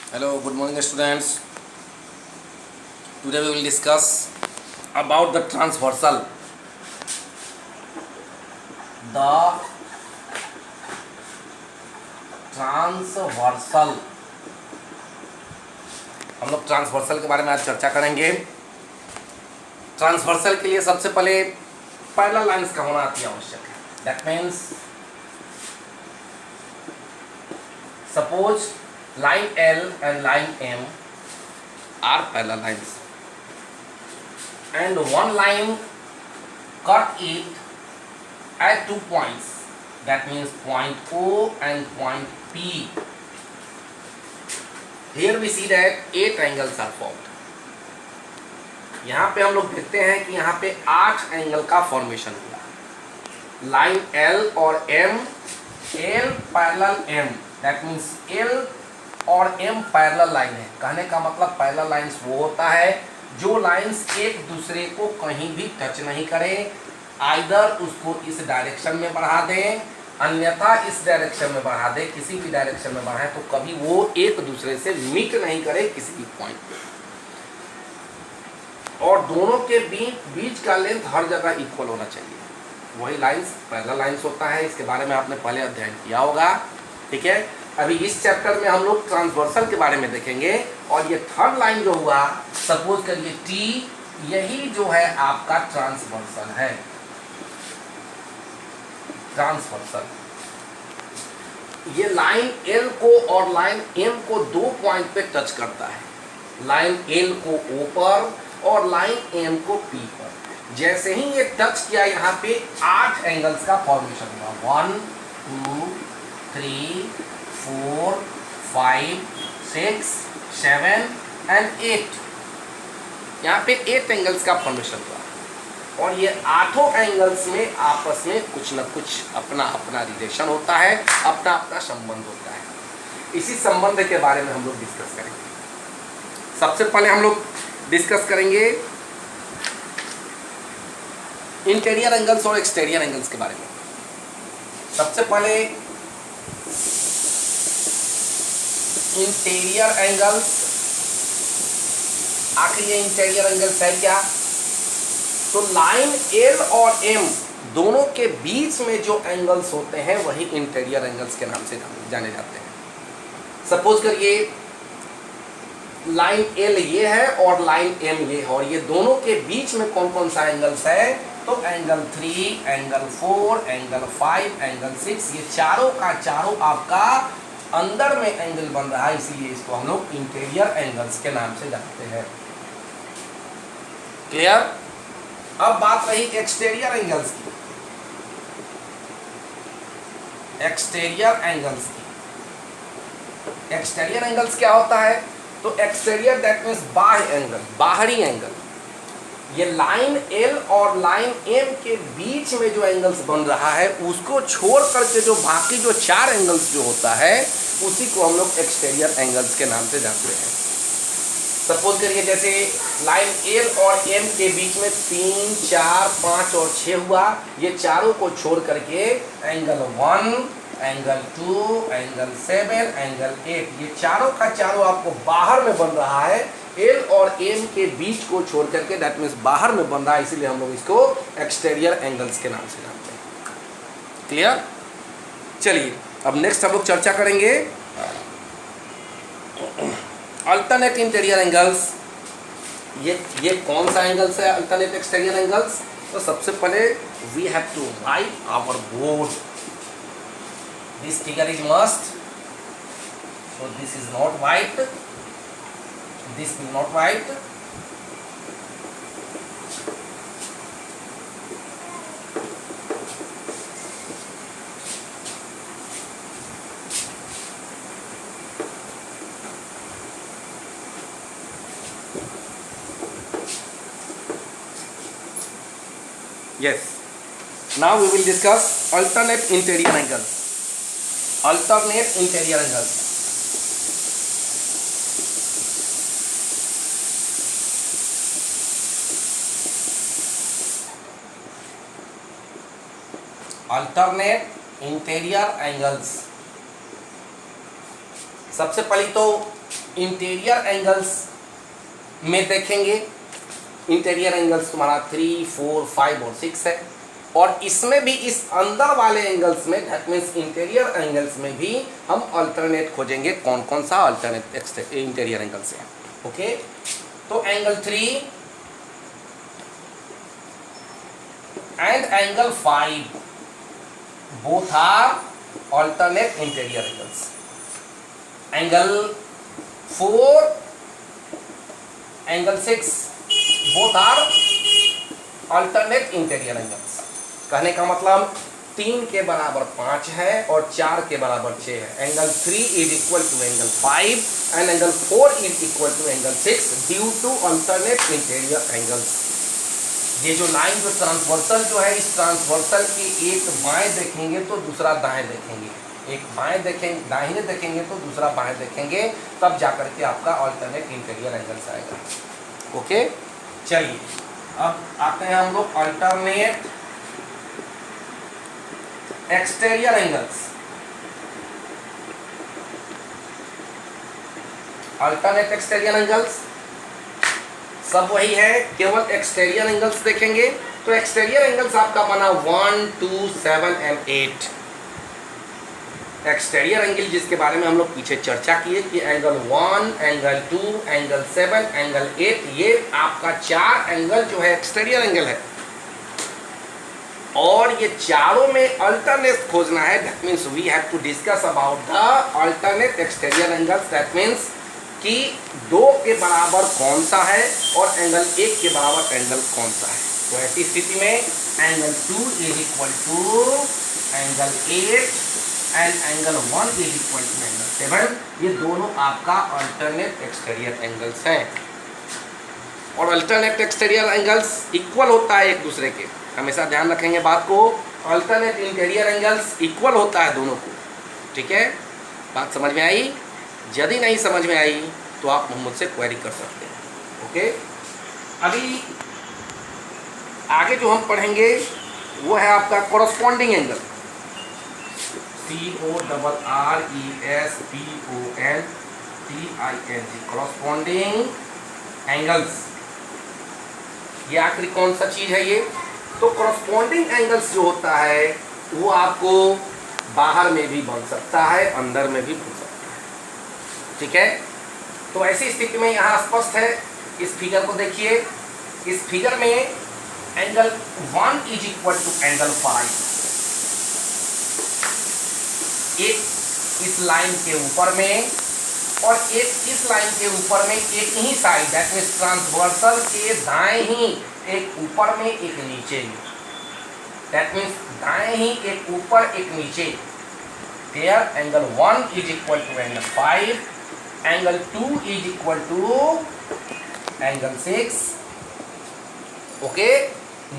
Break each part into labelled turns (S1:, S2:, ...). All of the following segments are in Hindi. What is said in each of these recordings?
S1: Hello, good morning students. Today we will discuss about the transversal. The transversal हम लोग ट्रांसवर्सल के बारे में आज चर्चा करेंगे। ट्रांसवर्सल के लिए सबसे पहले पैरेलल लाइंस का होना अति आवश्यक है। That means suppose line L and line M are parallel lines and one line cut it at 2 points, that means point O and point P. Here we see that 8 angles are formed. यहाँ पे हम लोग देखते हैं कि यहाँ पे 8 एंगल का फॉर्मेशन हुआ। लाइन L और M, L parallel M, that means L और M पैरेलल लाइन है। कहने का मतलब पैरेलल लाइंस वो होता है जो लाइंस एक दूसरे को कहीं भी टच नहीं करें, आइदर उसको इस डायरेक्शन में बढ़ा दें अन्यथा इस डायरेक्शन में बढ़ा दें, किसी भी डायरेक्शन में बढ़ाएं तो कभी वो एक दूसरे से मीट नहीं करे किसी भी पॉइंट पे, और दोनों के बीच का लेंथ हर जगह इक्वल होना चाहिए। वही लाइंस पैरेलल लाइंस होता है। इसके बारे में आपने पहले अध्ययन किया होगा, ठीक है। अभी इस चैप्टर में हम लोग ट्रांसवर्सल के बारे में देखेंगे। और ये थर्ड लाइन जो हुआ, सपोज करिए टी, यही जो है आपका ट्रांसवर्सल है। ट्रांसवर्सल ये लाइन एल को और लाइन एम को 2 पॉइंट पे टच करता है। लाइन एल को ओ पर और लाइन एम को पी पर। जैसे ही ये टच किया यहाँ पे 8 एंगल्स का फॉर्मेशन हुआ। 1 2 3 4 5 6 7 एंड 8। यहाँ पे 8 एंगल्स का फॉर्मेशन हुआ और ये 8 एंगल्स में आपस में कुछ न कुछ अपना अपना रिलेशन होता है, अपना अपना संबंध होता है। इसी संबंध के बारे में हम लोग डिस्कस करेंगे। सबसे पहले हम लोग डिस्कस करेंगे इंटीरियर एंगल्स और एक्सटीरियर एंगल्स के बारे में। सबसे पहले इंटीरियर एंगल्स, आखिर ये इंटीरियर एंगल्स है क्या? तो लाइन एल और एम दोनों के बीच में जो एंगल्स होते हैं वही इंटीरियर एंगल्स के नाम से जाने जाते हैं। सपोज करिए लाइन एल ये है और लाइन एम ये है, और ये दोनों के बीच में कौन कौन सा एंगल्स है? तो एंगल 3, एंगल 4, एंगल 5, एंगल 6, ये चारों का चारों आपका अंदर में एंगल बन रहा है, इसीलिए इसको हम लोग इंटीरियर एंगल्स के नाम से जानते हैं। क्लियर? अब बात रही एक्सटीरियर एंगल्स की। एक्सटीरियर एंगल्स की, एक्सटीरियर एंगल्स क्या होता है? तो एक्सटीरियर दैट मीन्स बाह्य एंगल, बाहरी एंगल। ये लाइन एल और लाइन एम के बीच में जो एंगल्स बन रहा है उसको छोड़ करके जो बाकी जो 4 एंगल्स जो होता है उसी को हम लोग एक्सटीरियर एंगल्स के नाम से जानते हैं। सपोज करिए जैसे लाइन एल और एम के बीच में 3, 4, 5 और 6 हुआ, ये चारों को छोड़ करके एंगल 1, एंगल 2, एंगल 7, एंगल 8, ये चारों का चारों आपको बाहर में बन रहा है। एल और एम के बीच को छोड़ करके दैट मीन्स बाहर में बन रहा है, इसीलिए हम लोग इसको एक्सटीरियर एंगल्स के नाम से जानते हैं। क्लियर? चलिए अब नेक्स्ट हम लोग चर्चा करेंगे अल्टरनेट इंटीरियर एंगल्स। ये कौन सा एंगल्स है अल्टरनेट एक्सटीरियर एंगल्स? तो सबसे पहले we have to write our board. This figure is must, so this is not white, this is not white, yes. Now we will discuss alternate interior angles. Alternate interior angles. Alternate interior angles. सबसे पहले तो इंटीरियर एंगल्स में देखेंगे, इंटीरियर एंगल्स तुम्हारा 3, 4, 5 और 6 है, और इसमें भी इस अंदर वाले एंगल्स में दैट मीन्स इंटीरियर एंगल्स में भी हम अल्टरनेट खोजेंगे, कौन कौन सा अल्टरनेट इंटीरियर एंगल्स है। ओके, तो angle 3 and angle 5 both are alternate interior angles. Angle 4 angle 6 both are alternate interior angles. कहने का मतलब 3 के बराबर 5 है और 4 के बराबर 6 है। Angle 3 is equal to angle 5 and angle 4 is equal to angle 6 due to alternate interior angles. ये जो लाइन जो ट्रांसवर्सल जो है, इस ट्रांसवर्सल की एक बाएं देखेंगे तो दूसरा दाएं देखेंगे, एक बाएं देखेंगे दाहिने देखेंगे तो दूसरा बाएं देखेंगे, तब जाकर के आपका अल्टरनेट इंटीरियर एंगल्स आएगा। ओके, चलिए अब आते हैं हम लोग alternate exterior angles. Alternate exterior angles सब वही है, केवल एक्सटीरियर एंगल्स देखेंगे। तो एक्सटीरियर एंगल्स आपका बना 1, 2, 7 एंड 8। एक्सटीरियर एंगल जिसके बारे में हम लोग पीछे चर्चा किए कि एंगल 1, एंगल 2, एंगल 7, एंगल 8, ये आपका 4 एंगल जो है एक्सटीरियर एंगल है, और ये चारों में अल्टरनेट खोजना है। That means we have to discuss about the alternate exterior angles. That means कि 2 के बराबर कौन सा है और एंगल 1 के बराबर एंगल कौन सा है। तो ऐसी स्थिति में angle 2 is equal to angle 8 and angle 1 is equal to angle 7। ये दोनों आपका अल्टरनेट एक्सटीरियर एंगल्स हैं, और अल्टरनेट एक्सटीरियर एंगल्स इक्वल होता है एक दूसरे के। हमेशा ध्यान रखेंगे बात को, अल्टरनेट इंटीरियर एंगल्स इक्वल होता है दोनों को। ठीक है, बात समझ में आई? यदि नहीं समझ में आई तो आप मुझसे क्वेरी कर सकते हैं। ओके, अभी आगे जो हम पढ़ेंगे वो है आपका corresponding angle. CORRESPONDING, corresponding angles. ये आखिरी कौन सा चीज है ये? तो कोरस्पॉन्डिंग एंगल्स जो होता है वो आपको बाहर में भी बन सकता है, अंदर में भी बन सकता है। ठीक है, तो ऐसी स्थिति में यहाँ स्पष्ट है, इस फिगर को देखिए। इस फिगर में angle 1 is equal to angle 5, एक इस लाइन के ऊपर में और एक इस लाइन के ऊपर में, एक ही साइड दैट मीन्स ट्रांसवर्सल के दाएं ही एक ऊपर में एक नीचे में, दैट मीन्स दाएं ही एक ऊपर एक नीचे। Clear? Angle 1 is equal to angle 5, angle 2 is equal to angle 6। Okay,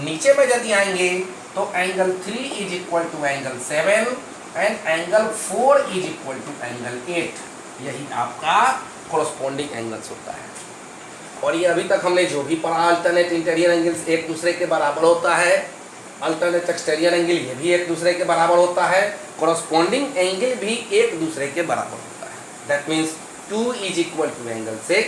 S1: नीचे में यदि आएंगे तो angle 3 is equal to angle 7 and angle 4 is equal to angle 8। यही आपका कोरस्पॉन्डिंग एंगल्स होता है। और ये अभी तक हमने जो भी पढ़ा, अल्टरनेट इंटीरियर एंगल्स एक दूसरे के बराबर होता है, अल्टरनेट एक्सटीरियर एंगल ये भी एक दूसरे के बराबर होता है, कोरस्पॉन्डिंग एंगल भी एक दूसरे के बराबर होता है। That means 2 is equal to angle 6,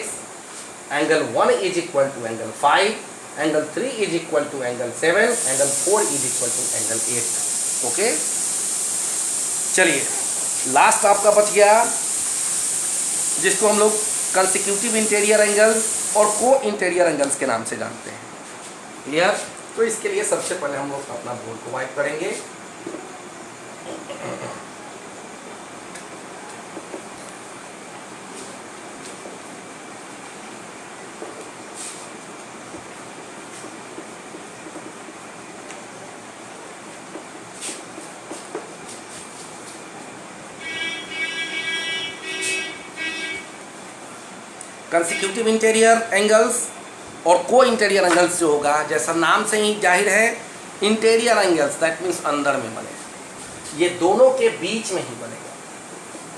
S1: angle 1 is equal to angle 5, angle 3 is equal to angle 7, angle 4 is equal to angle 8। Okay, चलिए लास्ट आपका बच गया जिसको हम लोग कंसेक्यूटिव इंटीरियर एंगल्स और को इंटीरियर एंगल्स के नाम से जानते हैं। क्लियर? तो इसके लिए सबसे पहले हम लोग अपना बोर्ड को वाइप करेंगे। कंसेक्यूटिव इंटीरियर एंगल्स और को इंटीरियर एंगल्स जो होगा, जैसा नाम से ही जाहिर है, इंटीरियर एंगल्स दैट मीन्स अंदर में बनेगा। ये दोनों के बीच में ही बनेगा,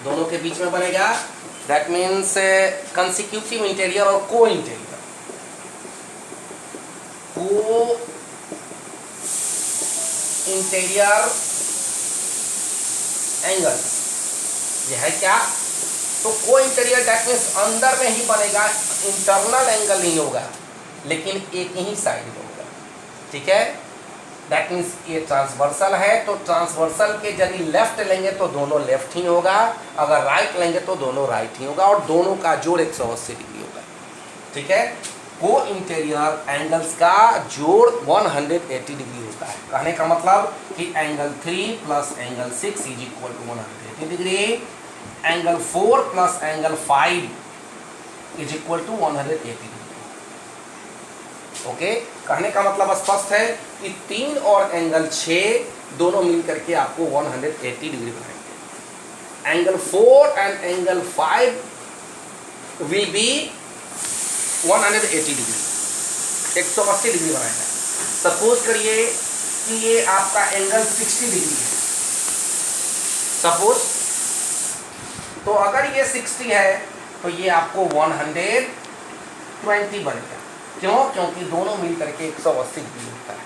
S1: दोनों के बीच में बनेगा। दैट मीन्स कंसेक्यूटिव इंटीरियर और को इंटीरियर। को इंटीरियर एंगल्स ये है क्या? तो को इंटीरियर दैट मीन्स अंदर में ही बनेगा, इंटरनल एंगल नहीं होगा, लेकिन एक ही साइड में होगा। ठीक है, दैट मीन्स ये ट्रांसवर्सल है, तो ट्रांसवर्सल के यदि लेफ्ट लेंगे तो दोनों लेफ्ट ही होगा, अगर राइट लेंगे तो दोनों राइट ही होगा, और दोनों का जोड़ 180 डिग्री होगा। ठीक है, को इंटीरियर एंगल्स का जोड़ 180 डिग्री होता है। कहने का मतलब कि angle 3 plus angle 6 is equal to 180 degree, angle 4 plus angle 5 is equal to 180 degree. Okay, कहने का मतलब स्पष्ट है कि 3 और एंगल 6 दोनों मिल करके आपको 180 डिग्री बनाएंगे। Angle 4 and angle 5 will be 180 degree, 180 degree बनाएगा। सपोज करिए कि ये आपका एंगल 60 डिग्री है, सपोज, तो अगर ये 60 है तो ये आपको 120 बनेगा। क्यों? क्योंकि दोनों मिल करके 180 डिग्री होता है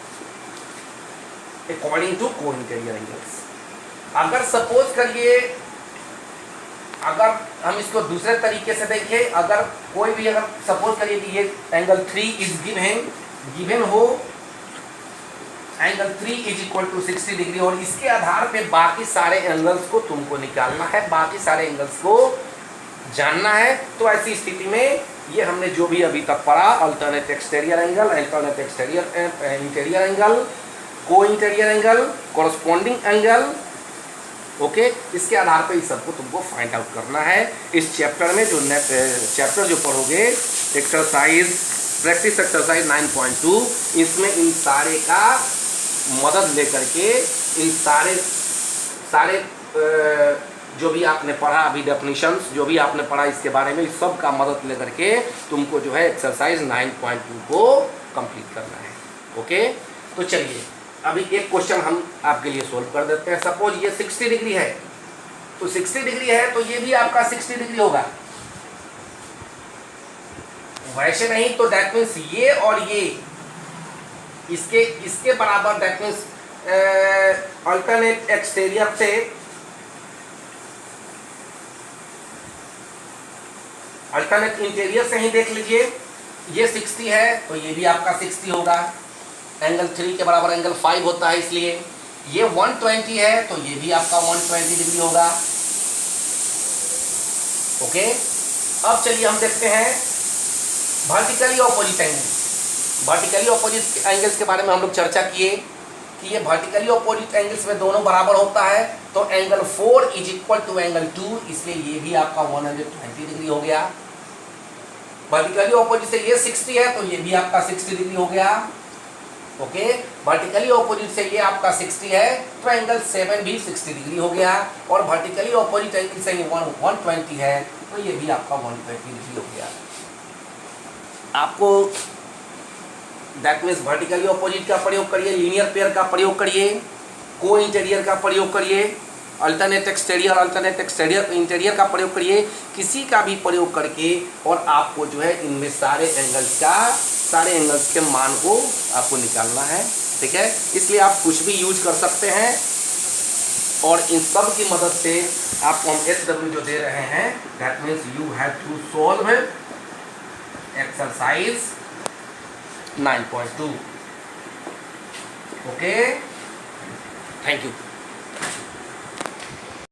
S1: अकॉर्डिंग टू को इंटीरियर एंगल्स। अगर सपोज करिए, अगर हम इसको दूसरे तरीके से देखें, अगर कोई भी, अगर सपोज करिए कि ये एंगल 3 इज गिवन हो, angle 3 is equal to 60 degree, और इसके आधार पे बाकी सारे एंगल्स को तुमको निकालना है, बाकी सारे एंगल्स को जानना है। तो ऐसी स्थिति में ये हमने जो भी अभी तक पढ़ा, alternate exterior angle, alternate exterior interior angle, को interior angle, corresponding angle, okay, इसके आधार पे इस सबको तुमको फाइंड आउट करना है। इस चैप्टर में जो चैप्टर जो पढ़ोगे, एक्सरसाइज प्रैक्टिस एक्सरसाइज 9.2, इसमें इन सारे का मदद लेकर के, इन सारे जो भी आपने पढ़ा अभी, डेफिनेशंस जो भी आपने पढ़ा इसके बारे में, इस सब का मदद लेकर के तुमको जो है एक्सरसाइज 9.2 को कंप्लीट करना है। ओके, तो चलिए अभी एक क्वेश्चन हम आपके लिए सोल्व कर देते हैं। सपोज ये 60 डिग्री है, तो 60 डिग्री है तो ये भी आपका 60 डिग्री होगा, वैसे नहीं तो दैट मीन्स ये और ये इसके बराबर, दैट मीन्स अल्टरनेट एक्सटीरियर से अल्टरनेट इंटीरियर से ही देख लीजिए, ये 60 है तो ये भी आपका 60 होगा, एंगल 3 के बराबर एंगल 5 होता है, इसलिए ये 120 है तो ये भी आपका 120 डिग्री होगा। ओके, अब चलिए हम देखते हैं vertically opposite angles. Vertically opposite angles के बारे में हम लोग चर्चा किए कि ये वर्टिकली ऑपोजिट एंगल्स में दोनों बराबर होता है, तो angle 4 is equal to angle 2, इसलिए ये भी आपका 120 डिग्री हो गया। वर्टिकली ऑपोजिट से ये 60 है तो ये भी आपका 60 डिग्री हो गया। ओके, वर्टिकली ऑपोजिट से ये आपका 60 है तो एंगल 7 भी 60 डिग्री हो गया, और वर्टिकली ऑपोजिट एंगल से ये 120 है तो ये भी आपका 120 डिग्री हो गया। आपको दैट मीन्स वर्टिकली ऑपोजिट का प्रयोग करिए, लीनियर पेयर का प्रयोग करिए, को इंटीरियर का प्रयोग करिए, अल्टरनेट एक्सटीरियर इंटीरियर का प्रयोग करिए, किसी का भी प्रयोग करके, और आपको जो है इनमें सारे एंगल्स के मान को आपको निकालना है। ठीक है, इसलिए आप कुछ भी यूज कर सकते हैं, और इन सब की मदद से आपको हम SW जो दे रहे हैं, that means you have to solve exercise 9.2। Okay, thank you.